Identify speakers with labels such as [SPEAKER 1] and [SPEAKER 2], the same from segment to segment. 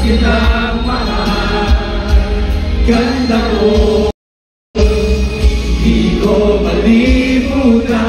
[SPEAKER 1] kitang mahal. Ganda ko, di ko malimutan.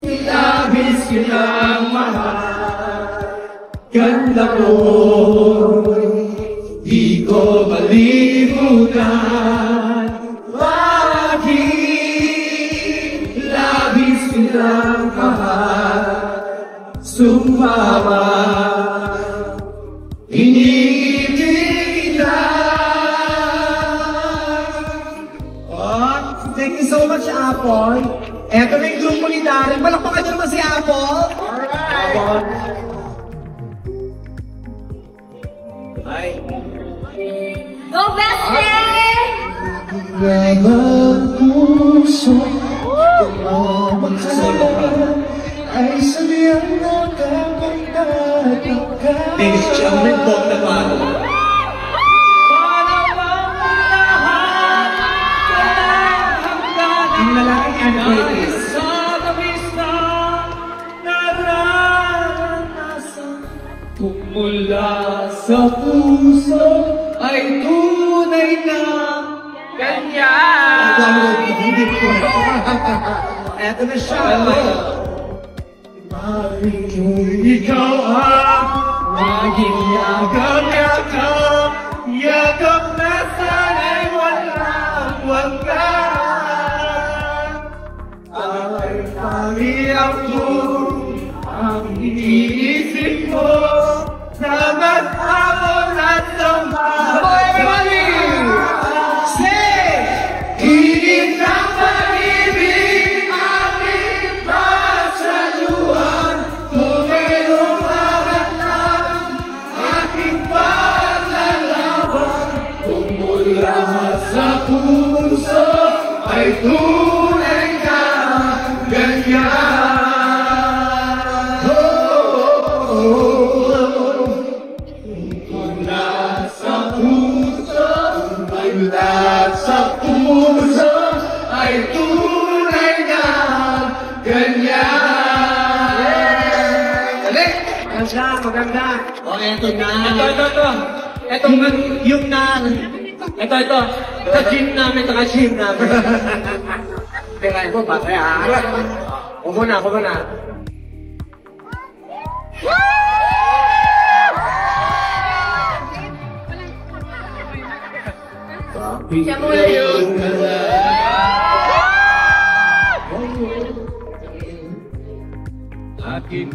[SPEAKER 1] Labis kitang mahal. Ganda ko, di ko malimutan. Bakit labis kitang mahal? Sumama, iniibig kita.
[SPEAKER 2] Thank you so much, Apple. Eto na yung grupo ni Darren. Palakpakan niyo naman si Apple. Alright.
[SPEAKER 1] Ay.
[SPEAKER 3] Go, best friend!
[SPEAKER 2] Nagpuso magsasabi ay sabihan na kapag nagkaka.
[SPEAKER 1] Ladies and gentlemen, Bob Navarro.
[SPEAKER 2] Ang lalaking Anne Curtis.
[SPEAKER 1] Kung mula sa puso ay tunay na ganyan.
[SPEAKER 2] Eto na siya.
[SPEAKER 1] Ikaw ang laging yakap-yakap, yakap na sana'y walang wakas. Ay pangiyap mo ang iniisip mo, naman ako nasa mahal.
[SPEAKER 2] Say!
[SPEAKER 1] Init ng pag-ibig, aking pasaluhan. Kung mayroong agatang, aking paglalaban. Kung mula sa puso ay tunay ka ganyan. Mula sa puso ay tunay na ganyan. Dali!
[SPEAKER 2] Maganda, maganda.
[SPEAKER 1] O, eto na. Ito. Ito, yung na. Ito. Sa gym namin,
[SPEAKER 2] Teka, ito ba? Kaya,
[SPEAKER 1] Kumo na.
[SPEAKER 3] Siya muna yun.
[SPEAKER 1] Akin.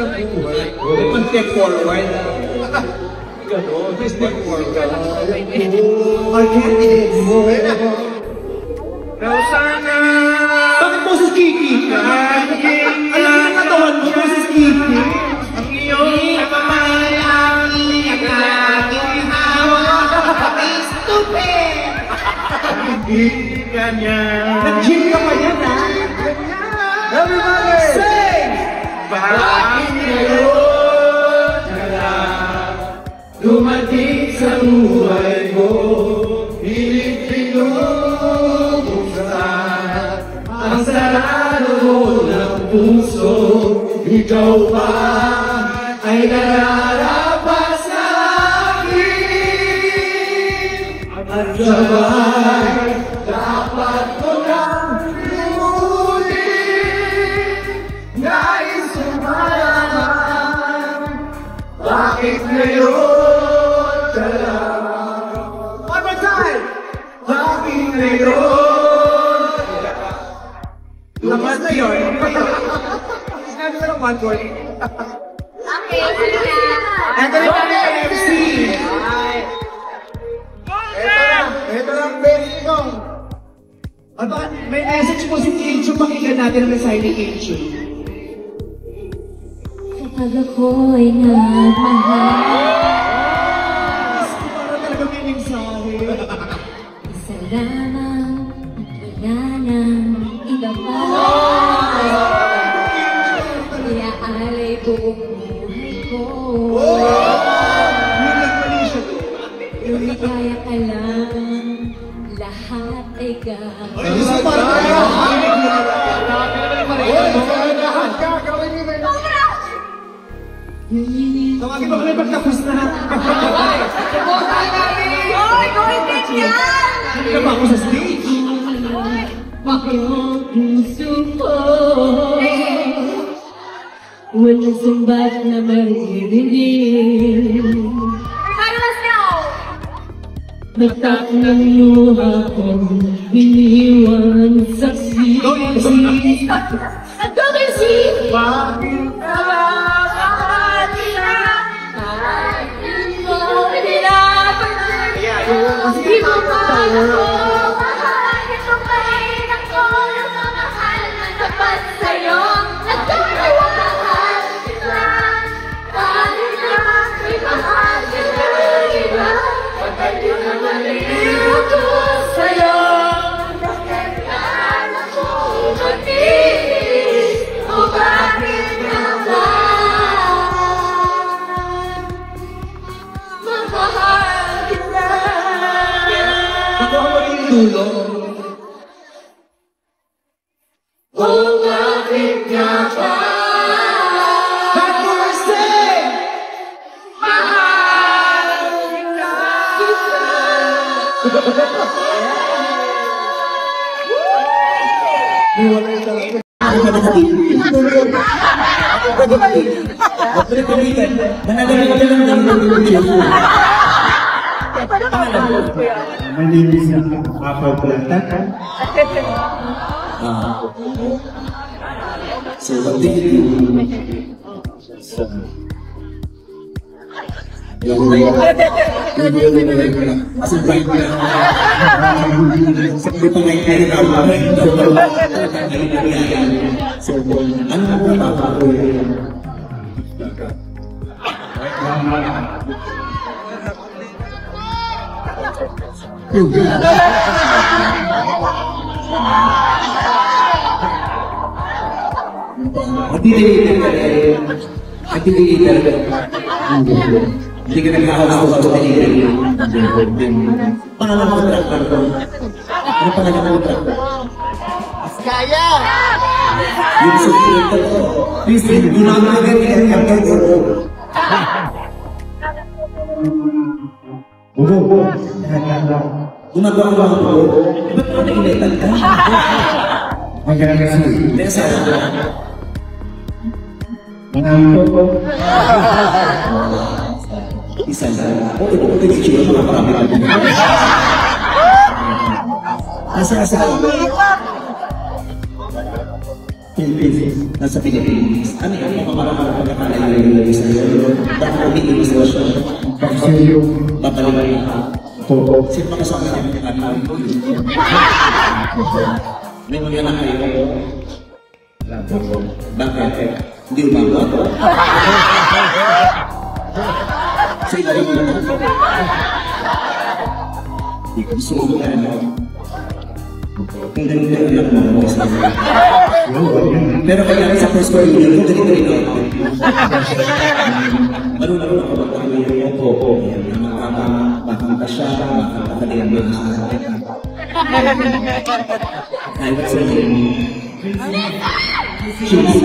[SPEAKER 1] Step forward. Step forward. Sana. Bakit boses Kiki? Ano yung katawan mo, boses Kiki? Ang iyong pamalang aking hawak. Stupid! Hindi ganyan.
[SPEAKER 2] nag-gym ka pa yan, ha?
[SPEAKER 1] Everybody!
[SPEAKER 2] Sing!
[SPEAKER 1] Bakit ngayon ka lang dumating sa buhay mo? Pilit pinubuksan ang sarado mo ng puso. Ikaw pa ay nararapat sa akin. At sabay dapat mo lang lumutin. Nais kong malaman bakit ngayon ka lang.
[SPEAKER 2] One more time!
[SPEAKER 1] Bakit ngayon ka lang.
[SPEAKER 2] Lakas na yun. Sinabi ko ng one word.
[SPEAKER 3] Okay, sige na.
[SPEAKER 2] Ito na kami ang MC. Ito na ang best song. Aba, may message po si Kinchu. Pakinggan natin ang mensahe ni Kinchu.
[SPEAKER 3] Kapag ako'y nagmahal,
[SPEAKER 2] Gusto ko na talaga may mensahe.
[SPEAKER 3] isa lamang at wala nang iba pa. Iaalay buong buhay ko.
[SPEAKER 2] Yung nagmali siya doon. tapos na.
[SPEAKER 3] Oy, gawin din yan!
[SPEAKER 2] Hindi ba ako sa stage?
[SPEAKER 3] Ang puso ko walang sumbat na maririnig. Carlos, no! Batak ng luha kong iniwan sa sisi. At kasi bakit di mo mahal ako, mahalin mo pa rin ako ng mamahal na tapat sa'yo. Nagkakawahal kita, kahit na may mahal kita iba. Bakit yun naman rin ako sa'yo? Bakit yan ako matiis? O bakit nga ba? Mahal kita.
[SPEAKER 2] Ako ang maging dulo.
[SPEAKER 3] O bakit nga ba?
[SPEAKER 2] Back to our stage!
[SPEAKER 3] Mahal kita.
[SPEAKER 2] Iwalay talaga. My name is Apple Plantan.
[SPEAKER 4] So what do you do? As a bright sabi pa ngayon kayo na so, ano mo ba ako? Hindi ka nagkakawa sa delivery. Pangalan mo contractor ko. Ano pangalan mo contractor?
[SPEAKER 2] Kaya!
[SPEAKER 4] Yung supporter ko. Please, ginagawa niya ang contractor ko. Gumagawa ko ako. Ba't mo nainitan ka?
[SPEAKER 2] Ang ganda sa
[SPEAKER 4] Hindi, asawa ko. Isa lang. O, ito ko tinitsura mga marami ka din. Nasa Philippines. Nasa Philippines. Ano yung mga marami pagkakalayo yung isa yun? Bakit kami yung isa siya? Babalik ka. Sino pa kasama namin yung ano? May mga anak kayo. Bakit? Hindi umawa ako. Sa iba rin naman. Hindi ko gusto mo na ano. Ang ganito yung anak mo sa mga. Pero kaya sa first story niya, kung ganito rin ako. Marunong ako magpapalaya yung popo. Makakanta siya, makakanta din mo sa akin. Ay, what's your name? Cheese.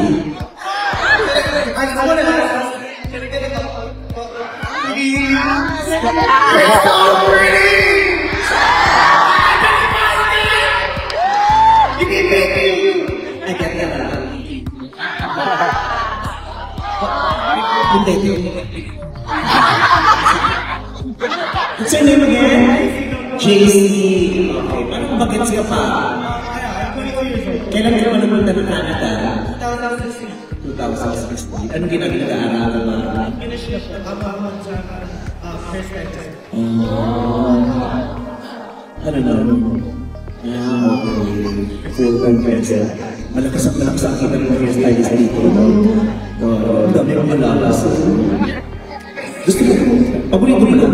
[SPEAKER 4] What's your name again? JC. Okay, parang bagets ka pa. Kailan ka pa namunta ng Canada? 2016. Anong ginagawa-aaral mo?
[SPEAKER 2] Finish na po. Kapamang sa first time.
[SPEAKER 4] Ano na? Okay. Full-time pencil. Malakas ang kita ng hairstylist dito. Dami ang malakas. Gusto mo? Paborito mo lang.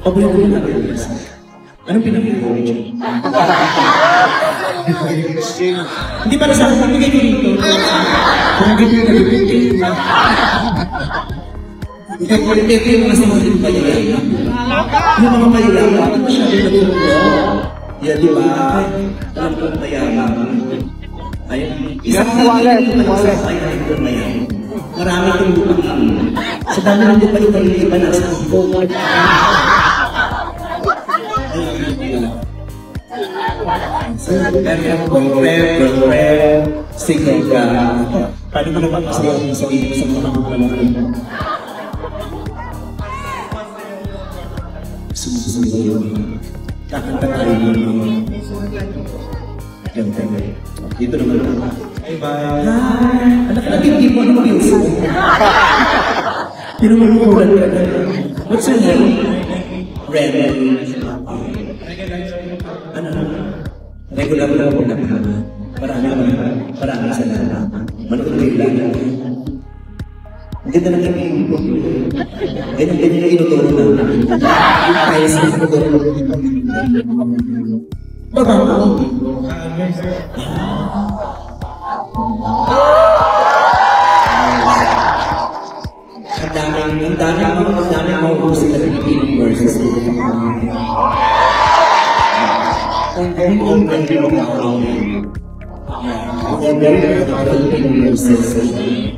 [SPEAKER 4] Paborito mo lang. Anong pinag-iwan mo dyan? Hindi para sa akin, bigay ko dito. Ito yung mga simuling palilang. Yung mga palilang, bakit masyadong natulog? Yan, di ba? Alam ko ang mayaman. Ayun. Isang palilang ito na sa kaya ito mayaman. Marami itong lupain. Sa dami ng lupain na iba na sa ito. Single ka. Paano mo naman masayaw mo sa iyo sa mga magulang? Sumusuyo. Kakanta tayo ng dito naman ako. Hi, bye! Hi! Anak na hindi mo ano yung mo? Pinumulukulan ka na. What's your name? Red. Ano na? Regular na ako na. Marami sa lala. Manood kayo lang. Ang ganda ng lamig ko. Ganyan na inuturo na. Yung tayo sa inuturo na. Baba ako. Ang dami maubos sila ng Philippine versus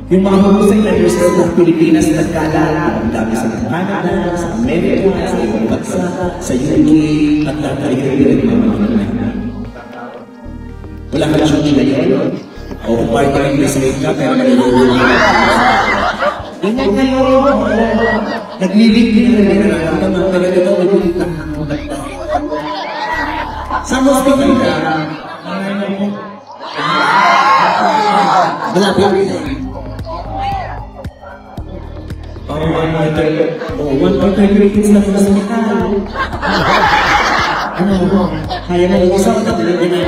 [SPEAKER 4] yung mga husay na nurses ng Pilipinas nagkaalala, ang dami sa Canada, sa Amerika, sa ibang bansa, sa UK, at tataligayin ng mga wala ka na siyang ngayon. O kung parang parang resume ka, pero nalilulungan ka. Ganyan ngayon. Naglilip din na rin na naman, pero ito nagulitang ng bagta. Sa hospital ka, malapit ka. One point ratings lang sa hospital. Kaya na isang natin na.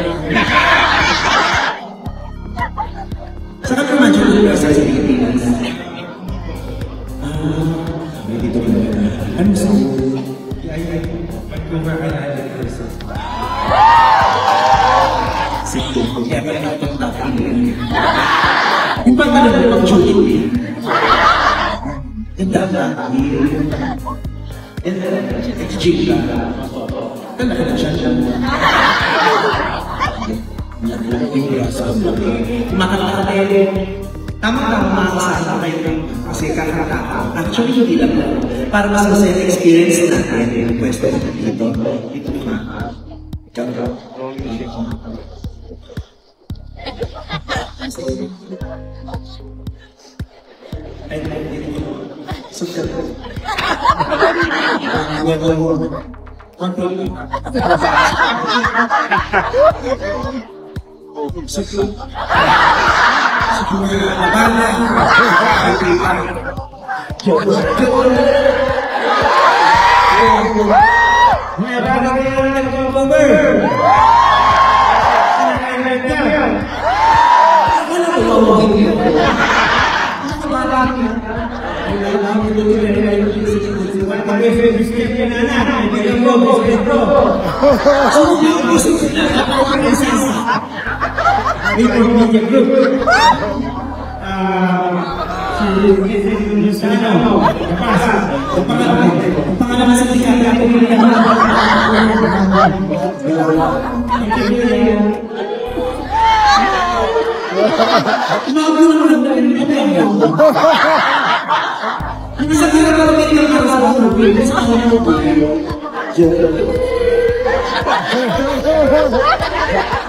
[SPEAKER 4] Saan ka naman dyan sa Pilipinas? May dito ka naman. Ano sa iyo? Vancouver Island person. Sito. Kaya pa naman itong natin. Yung pag naman yung pag-shooting. Yung dama. Ex-gym ka. Talaka na siya siya. Yung braso. Kumakanta kayo. Tama-tama makakasama kayo kasi kakanta. Actually, hindi lang po. Para mas masaya experience natin yung pwesto dito. Ito nga. Ikaw. Ay, dito. Sukat.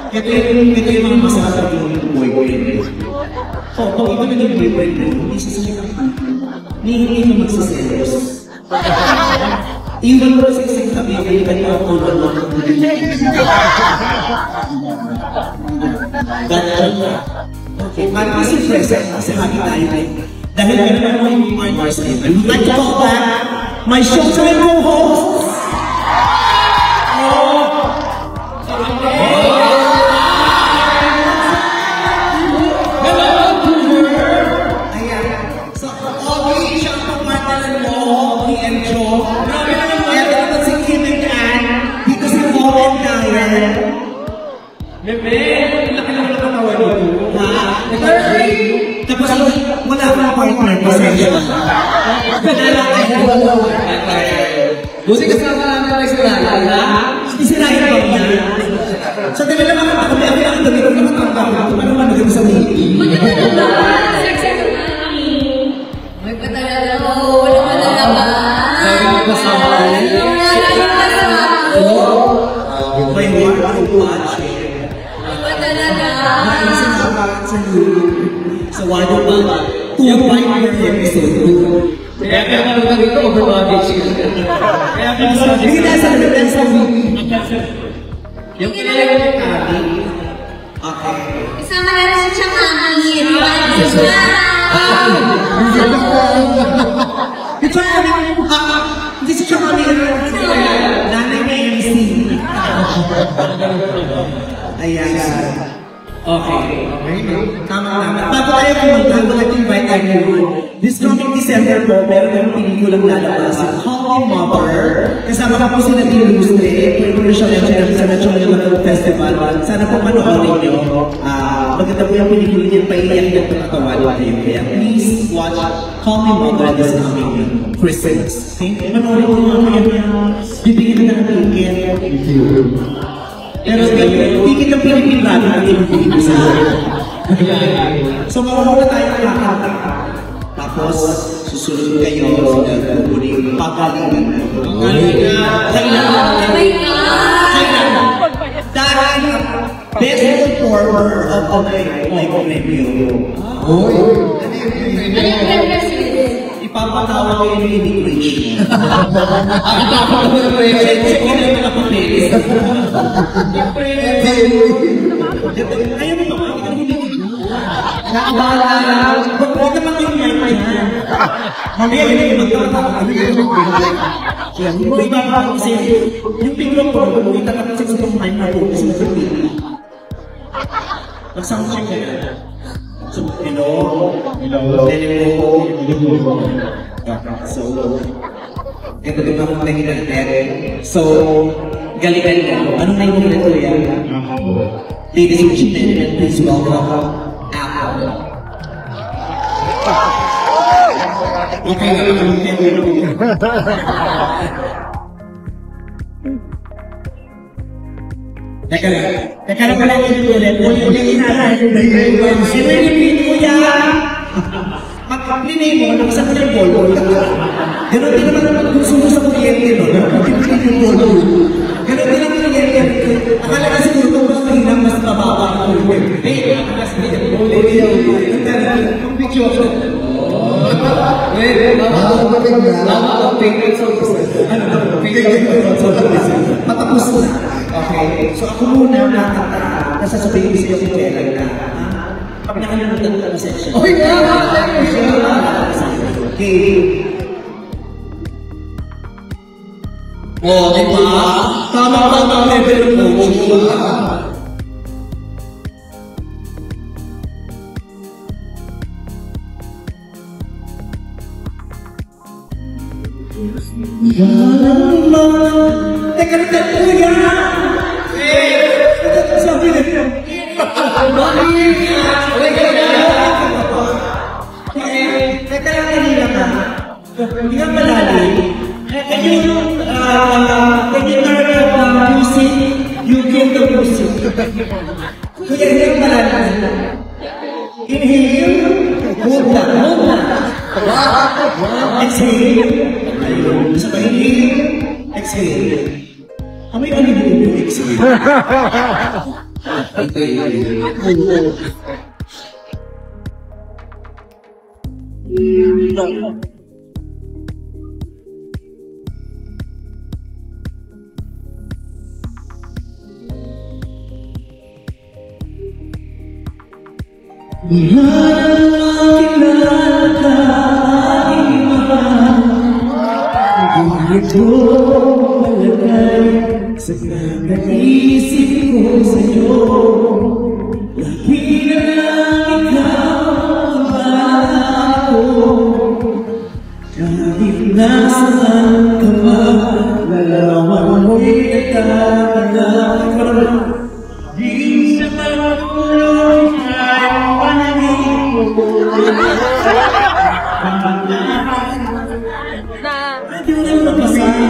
[SPEAKER 4] Ito yung mga masasarap yung boyfriend. So, pag ito naging boyfriend mo, hindi sasakit ang hindi mo magsaselos. Even though siksik kami, kayo kayo ako naman. Okay, parang kasi present, kasi happy tayo eh. Dahil meron naman yung partners eh. I would like to call back my showtime co-host. Tapos wala akong partner pa sa iyo. Buti kasama namin tayo sa Raya, ha? Isirahin ba niya? Sa dami naman ako, kami ang dami ko naman ang bawang. Ano man naging sa meeting?
[SPEAKER 3] Maganda ba? Sexy naman.
[SPEAKER 4] May watch. Sa wado pa, 2.5 episode.
[SPEAKER 1] Kaya naman ito overloaded siya. Kaya
[SPEAKER 4] Hindi na sa
[SPEAKER 1] yung kailangan natin.
[SPEAKER 4] Okay.
[SPEAKER 3] Isama na rin siya mami.
[SPEAKER 4] Ito hindi siya kami nanay na MC. Ayan. Okay. Tama. Bago tayo pumunta, I would like to invite everyone. This coming December po, meron kami pelikulang lalabas. Call Me Mother. Kasama ka po sila Team Lustre. Pwede ko siya mention sa Metro Manila Festival. Sana po manoodin nyo. Maganda po yung pelikula niya, paiyak niya po katawan kayo. Kaya please watch Call Me Mother this coming Christmas. Okay? Manoodin po mga kaya bibigyan na ng ticket. Pero ticket ng Pilipina natin ang ibibigay sa So mawawala tayo ng kakata. Tapos susunod kayo sa kukunin pagalingan. Dahil best performer of my review. Ipapatawag kayo ng immigration. Ayaw mo ba? Nakabala lang. Huwag naman yung may mamaya yun yung magkakatawa. Hindi ba ba kasi yung biglang po, kung itatapos sa itong time na po, kasi nagpipili. Magsama siya kaya. So, hello. So, ito din akong nanginan natin. So, galingan mo. Anong nanginan ko yan? Ladies and gentlemen, please welcome Apple. Okay, Teka lang pala yung ulit. Yung inaral. Sino yung pin mo yan? Mag-plinay mo, nakasama yung bolo. Ganon din naman gusto mo sa kuryente, no? Mag-plinay yung bolo. Ganon din naman kuryente. Akala na siguro kung mas mahinang, mas mababa ang kuryente. Eh, mas hindi yung bolo. Yung picture. Matapos na. Okay, so ako muna nasasabihin ko sa iyo kung kailan na pag nakalimutan ko na session. Okay, oh, diba? Tama ang level mo. Teka, kuya! Sabi na niya. Teka lang kanina ka. Hindi ka malalim. Can you turn the music? You give the music. Kuya, hindi ka malalim. Inhale. Hold na. Exhale. Ayun. Isa pa inhale. Exhale. Amoy ano yung exhale? Naisip ko sa'yo, lagi na lang ikaw ang bala ko. Kahit nasaan ka ba, lalawan mo'y nagkakala. Di sa pagkulong ay panahig ko. Hindi mo na mapasaya.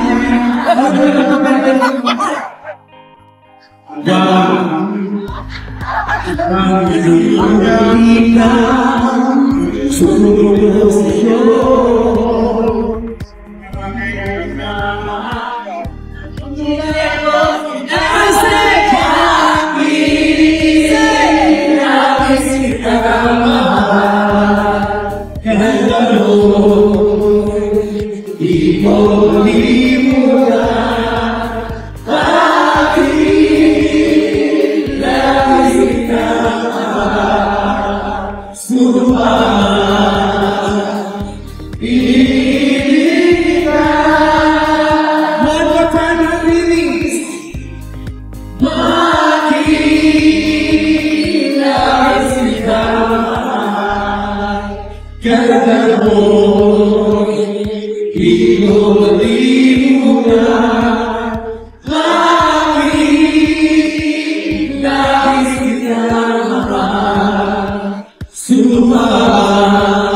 [SPEAKER 2] One more time, I'm release.
[SPEAKER 4] Sumama